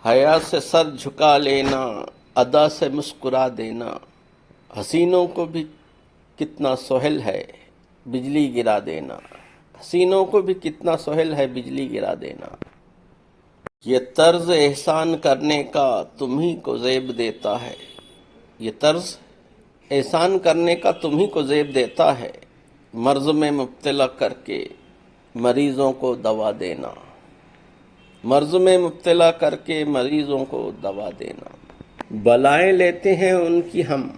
حیا سے سر جھکا لینا، ادا سے مسکرا دینا، حسینوں کو بھی کتنا سہل ہے بجلی گرا دینا، حسینوں کو بھی کتنا سہل ہے بجلی گرا دینا۔ یہ طرز احسان کرنے کا تم ہی کو زیب دیتا ہے، یہ طرز احسان کرنے کا تم ہی کو زیب دیتا ہے، مرض میں مبتلا کر کے مریضوں کو دوا دینا، مرض میں مبتلا کر کے مریضوں کو دوا دینا۔ بلائیں لیتے ہیں ان کی ہم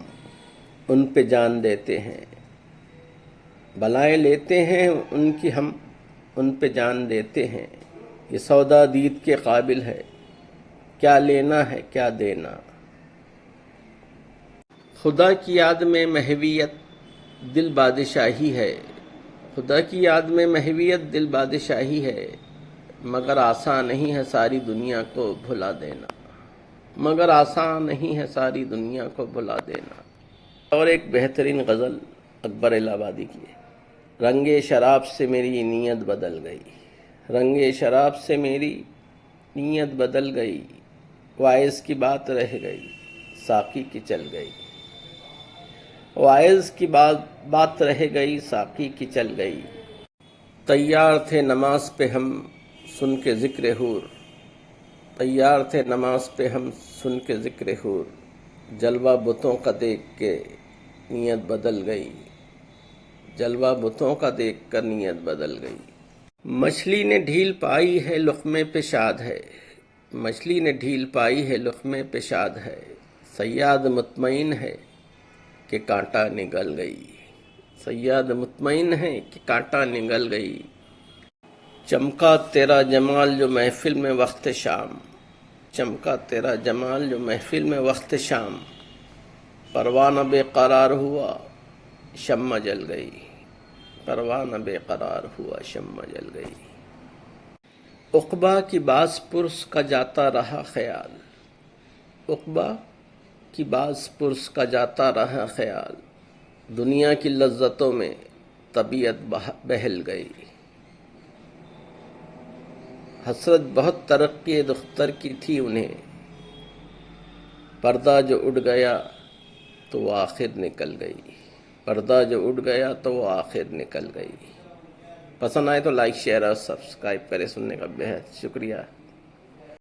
ان پہ جان دیتے ہیں، بلائیں لیتے ہیں ان کی ہم ان پہ جان دیتے ہیں، یہ سودا دید کے قابل ہے، کیا لینا ہے کیا دینا۔ خدا کی یاد میں محویت دل بادشاہی ہے، خدا کی یاد میں محویت دل بادشاہی ہے، مگر آسان نہیں ہے ساری دنیا کو بھلا دینا، مگر آسان نہیں ہے ساری دنیا کو بھلا دینا۔ اور ایک بہترین غزل اکبر الہ آبادی کی ہے۔ رنگ شراب سے میری نیت بدل گئی، رنگ شراب سے میری نیت بدل گئی، وائز کی بات رہ گئی ساقی کی چل گئی، وائز کی بات رہ گئی ساقی کی چل گئی۔ تیار تھے نماز پہ ہم سن کے ذکر حور، تیار تھے نماز پہ ہم سن کے ذکر حور، جلوہ بتوں کا دیکھ کے نیت بدل گئی، جلوہ بتوں کا دیکھ کر نیت بدل گئی۔ مچھلی نے ڈھیل پائی ہے لقمے پہ شاد ہے، مچھلی نے ڈھیل پائی ہے لقمے پہ شاد ہے، صیاد مطمئن ہے کہ کانٹا نگل گئی، صیاد مطمئن ہے کہ کانٹا نگل گئی۔ چمکا تیرا جمال جو محفل میں وقت شام، چمکا تیرا جمال جو محفل میں وقت شام، پروانہ بے قرار ہوا شمع جل گئی، پروانہ بے قرار ہوا شمع جل گئی۔ عقبہ کی باز پرس کا جاتا رہا خیال، عقبہ کی باز پرس کا جاتا رہا خیال، دنیا کی لذتوں میں طبیعت بہل گئی، حسرت بہت ترقی دختر کی تھی انہیں، پردہ جو اٹھ گیا تو وہ آخر نکل گئی، پردہ جو اٹھ گیا تو وہ آخر نکل گئی۔ پسند آئے تو لائک شیئر اور سبسکرائب کریں۔ سننے کا بہت شکریہ۔